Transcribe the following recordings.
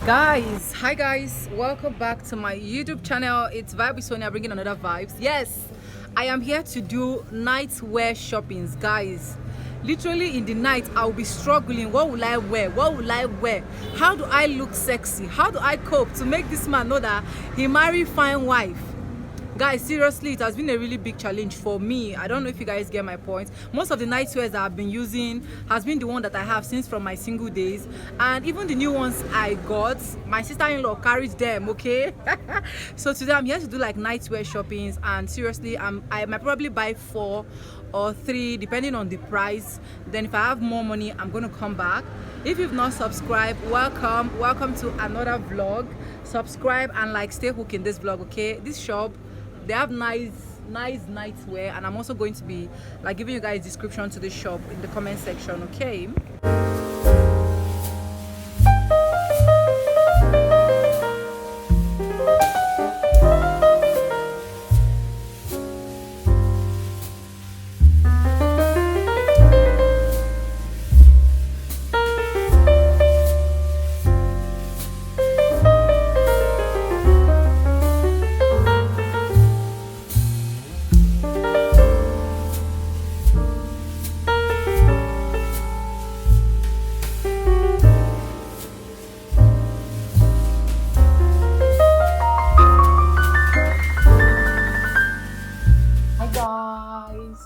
Guys, hi guys, welcome back to my YouTube channel. It's Vibe with Sonia, bringing another vibes. Yes, I am here to do night wear shoppings, guys. Literally in the night I'll be struggling. What will I wear? What will I wear? How do I look sexy? How do I cope to make this man know that he marry fine wife? Guys, seriously, it has been a really big challenge for me. I don't know if you guys get my point. Most of the nightwears that I've been using has been the one that I have since from my single days, and even the new ones I got, my sister-in-law carried them. Okay. So today I'm here to do like nightwear shoppings, and seriously, I might probably buy 4 or 3 depending on the price. Then if I have more money, I'm going to come back. If you've not subscribed, welcome to another vlog. Subscribe and like stay hooked in this vlog. Okay, this shop, they have nice nightwear, and I'm also going to be like giving you guys description to the shop in the comment section. Okay.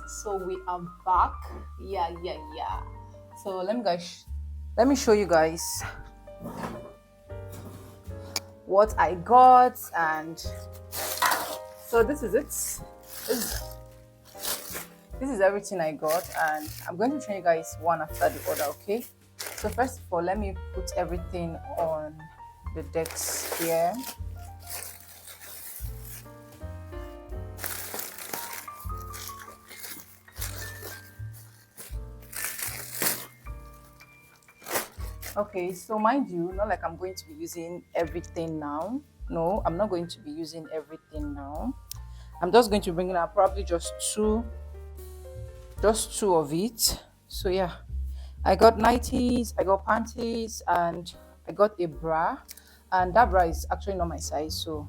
So we are back. Yeah. So let me show you guys what I got. And so this is it. This is everything I got, and I'm going to show you guys one after the other. Okay, so first of all, let me put everything on the decks here. Okay, so mind you, not like I'm going to be using everything now. No, I'm not going to be using everything now. I'm just going to bring in out probably just two of it. So yeah, I got nighties, I got panties, and I got a bra. And that bra is actually not my size, so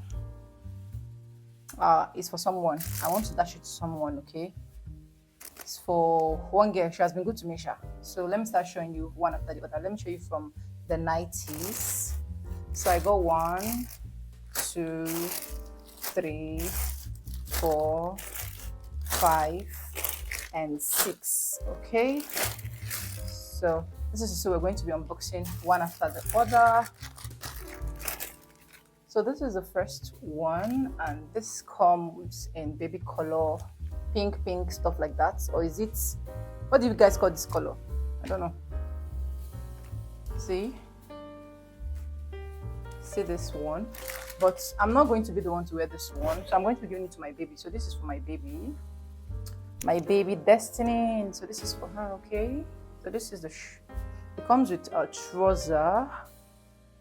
it's for someone. I want to dash it to someone. Okay, it's for one girl. She has been good to me, Sha. So let me start showing you one after the other. Let me show you from the nighties. So I got 1, 2, 3, 4, 5, and 6. Okay, so we're going to be unboxing one after the other. So this is the first one, and this comes in baby color, pink stuff like that. Or is it, what do you guys call this color? I don't know. See this one, but I'm not going to be the one to wear this one, so I'm going to be giving it to my baby. So this is for my baby Destiny. So this is for her. Okay, so this is it comes with a trouser.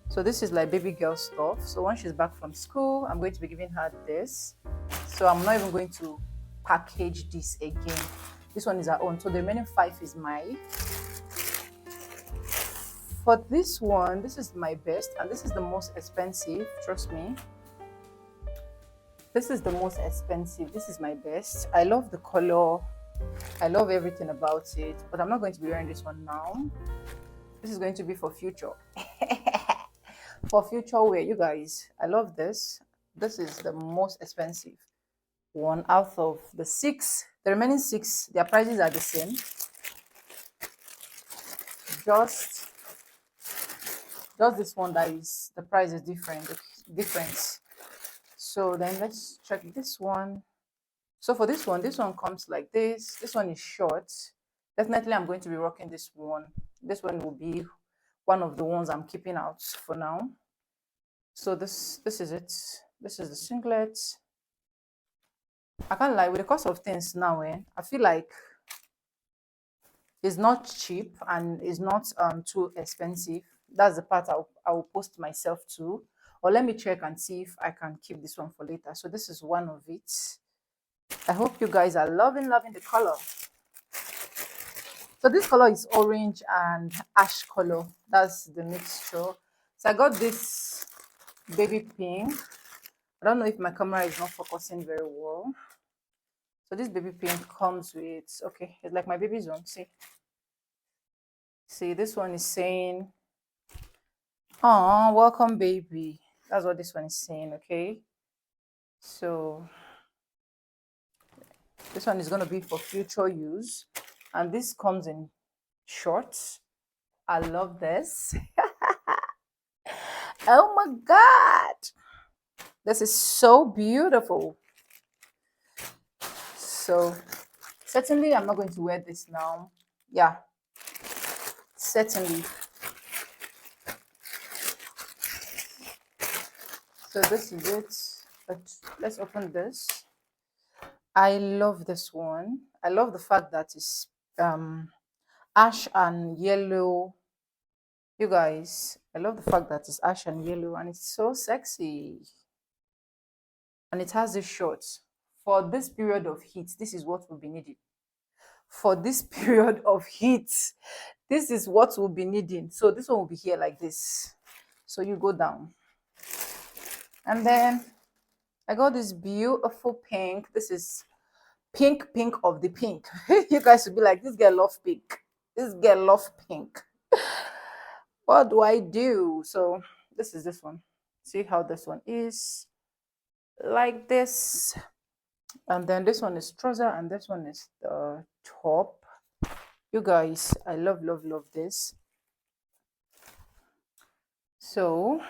So this is like baby girl stuff. So when she's back from school, I'm going to be giving her this. So I'm not even going to package this again. This one is her own. So the remaining 5 is mine. For this one, this is my best, and this is the most expensive. Trust me. This is the most expensive. This is my best. I love the color. I love everything about it, but I'm not going to be wearing this one now. This is going to be for future. For future wear, you guys. I love this. This is the most expensive one out of the 6. The remaining 6, their prices are the same. Just this one that is, the price is different. So then let's check this one. So for this one comes like this. This one is short. Definitely I'm going to be rocking this one. This one will be one of the ones I'm keeping out for now. So this is it. This is the singlet. I can't lie, with the cost of things now, I feel like it's not cheap and it's not too expensive. That's the part I will post myself to, or let me check and see if I can keep this one for later. So this is one of it. I hope you guys are loving the color. So this color is orange and ash color. That's the mixture. So I got this baby pink. I don't know if my camera is not focusing very well. So this baby pink comes with, okay, it's like my baby's one. See, this one is saying, "Oh, welcome, baby." That's what this one is saying. Okay, so this one is going to be for future use, and this comes in shorts. I love this. Oh my god, this is so beautiful. So certainly I'm not going to wear this now. Yeah, certainly. So this is it. But let's open this. I love this one. I love the fact that it's ash and yellow. You guys, I love the fact that it's ash and yellow, and it's so sexy. And it has this shorts. For this period of heat, this is what will be needed. For this period of heat, this is what we'll be needing. So this one will be here like this. So you go down. And then I got this beautiful pink. This is pink of the pink. You guys will be like, this girl love pink. This girl love pink. What do I do? So this is this one. See how this one is like this. And then this one is trouser, and this one is the top. You guys, I love this. So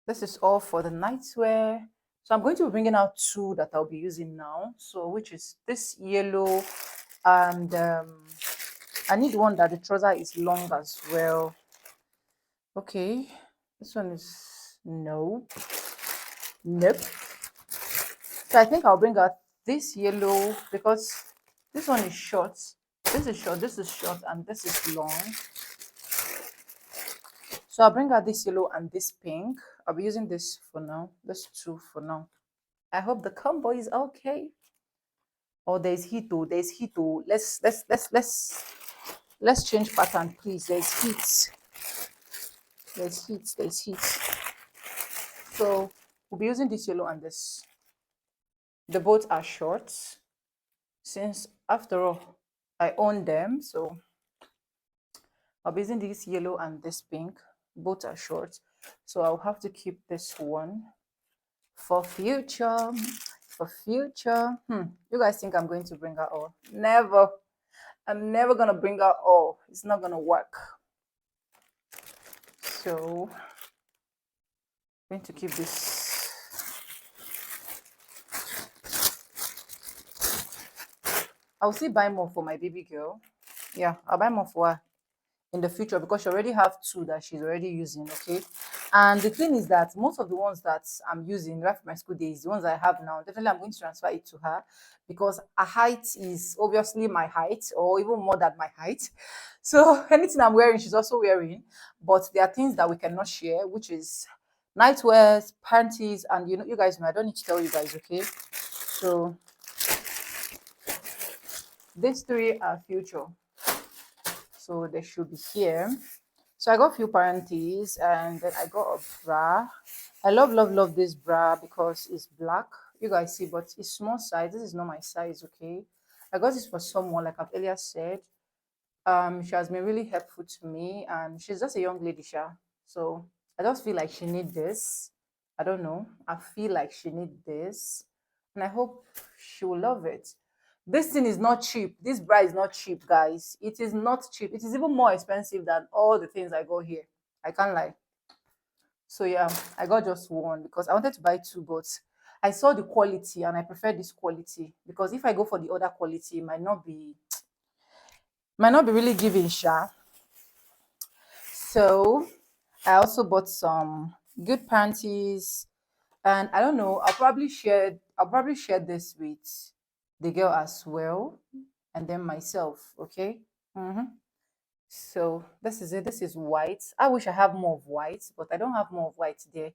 this is all for the nightwear. So I'm going to be bringing out two that I'll be using now. So which is this yellow, and I need one that the trouser is long as well. Okay, this one is nope. So I think I'll bring out this yellow because this one is short. This is short, this is short, and this is long. So I'll bring out this yellow and this pink. I'll be using this for now. This two for now. I hope the combo is okay. Oh, there's heat though. There's heat though. Let's change pattern, please. There's heat. There's heat. There's heat. So we'll be using this yellow and this. The both are shorts. Since after all, I own them, so I'll be using this yellow and this pink. Both are short, so I'll have to keep this one for future. For future. You guys think I'm going to bring out all? Never. I'm never gonna bring out all. It's not gonna work. So I'm going to keep this. I'll still buy more for my baby girl. Yeah, I'll buy more for her in the future because she already have two that she's already using. Okay, and the thing is that most of the ones that I'm using right from my school days, the ones I have now, definitely I'm going to transfer it to her because her height is obviously my height or even more than my height. So anything I'm wearing, she's also wearing. But there are things that we cannot share, which is nightwears, panties, and you guys know I don't need to tell you guys. Okay, so these three are future. So they should be here. So I got a few panties, and then I got a bra. I love this bra because it's black. You guys see, but it's small size. This is not my size, okay? I got this for someone, like I've earlier said. She has been really helpful to me, and she's just a young lady, Sha. So I just feel like she needs this. I don't know. I feel like she needs this, and I hope she will love it. This thing is not cheap. This bra is not cheap, guys. It is not cheap. It is even more expensive than all the things I got here. I can't lie. So yeah, I got just one because I wanted to buy two, but I saw the quality and I prefer this quality because if I go for the other quality, it might not be really giving, sha. So I also bought some good panties, and I don't know, I'll probably share this with the girl as well, and then myself. Okay. So this is it. This is white. I wish I have more of white, but I don't have more of white there.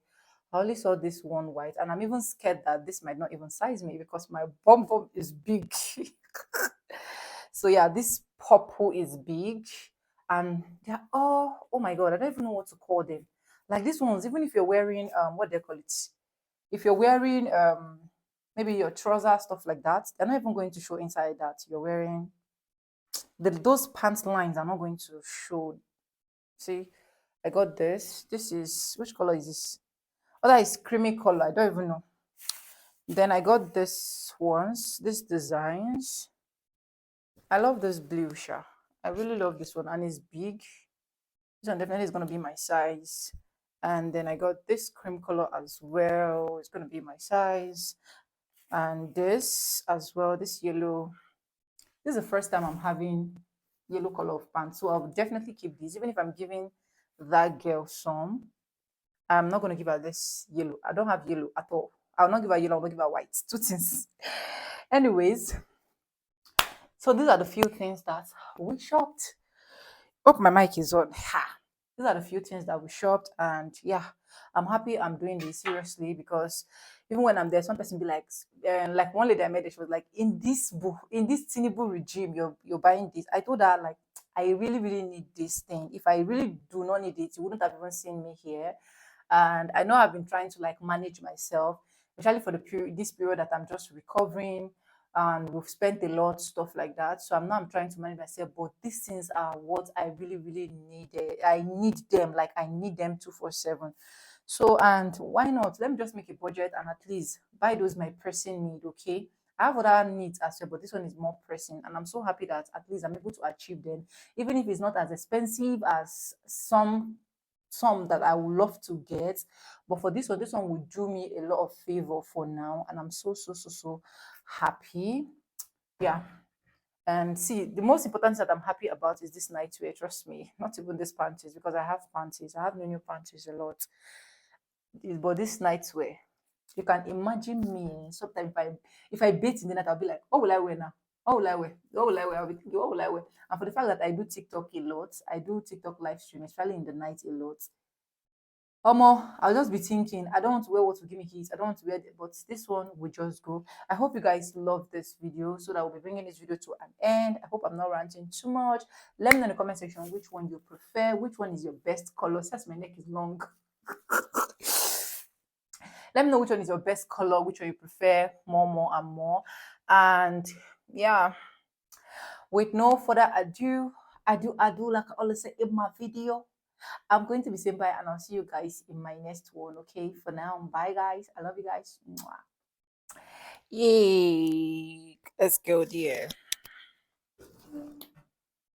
I only saw this one white, and I'm even scared that this might not even size me because my bum bum is big. So yeah, this poppo is big, and they're oh my god, I don't even know what to call them. Like these ones, even if you're wearing what they call it, if you're wearing maybe your trousers, stuff like that, they're not even going to show inside that you're wearing those pants lines are not going to show. See, I got this. This is, which color is this? Oh, that is creamy color. I don't even know. Then I got this ones, these designs. I love this blue shirt. I really love this one, and it's big. This one definitely is gonna be my size. And then I got this cream color as well. It's gonna be my size. And this as well, this yellow. This is the first time I'm having yellow color of pants, so I'll definitely keep this. Even if I'm giving that girl some, I'm not gonna give her this yellow. I don't have yellow at all. I'll not give her yellow. I'll not give her white. Two things. Anyways, so these are the few things that we shopped. Hope my mic is on. Ha. These are the few things that we shopped, and yeah, I'm happy I'm doing this seriously, because even when I'm there, some person be like one lady I met, she was like, in this book, in this Tinubu regime, you're buying this. I told her, like, I really, really need this thing. If I really do not need it, you wouldn't have even seen me here. And I know I've been trying to like manage myself, especially for the period, this period that I'm just recovering, and we've spent a lot, stuff like that. So I'm trying to manage myself, but these things are what I really, really need. I need them, like I need them 247. So, and why not? Let me just make a budget and at least buy those my pressing need. Okay. I have other needs as well, but this one is more pressing, and I'm so happy that at least I'm able to achieve them, even if it's not as expensive as some that I would love to get. But for this one will do me a lot of favor for now, and I'm so happy. Yeah. And see, the most important that I'm happy about is this nightwear. Trust me, not even these panties, because I have panties. I have new panties a lot. But this nightwear, you can imagine me. Sometimes if I bathe in the night, I'll be like, what will I wear now? What will I wear? What will I wear? I'll be thinking, what will I wear? And for the fact that I do TikTok a lot, I do TikTok live stream, especially in the night a lot. I'll just be thinking, I don't want to wear what will give me heat. I don't want to wear it, but this one will just go. I hope you guys love this video, so that we'll be bringing this video to an end. I hope I'm not ranting too much. Let me know in the comment section which one you prefer, which one is your best color. Since my neck is long, let me know which one is your best color, which one you prefer more and more. And yeah, with no further ado, like I always say in my video, I'm going to be saying bye, and I'll see you guys in my next one. Okay, for now, bye guys. I love you guys. Mwah. Yay, let's go, dear.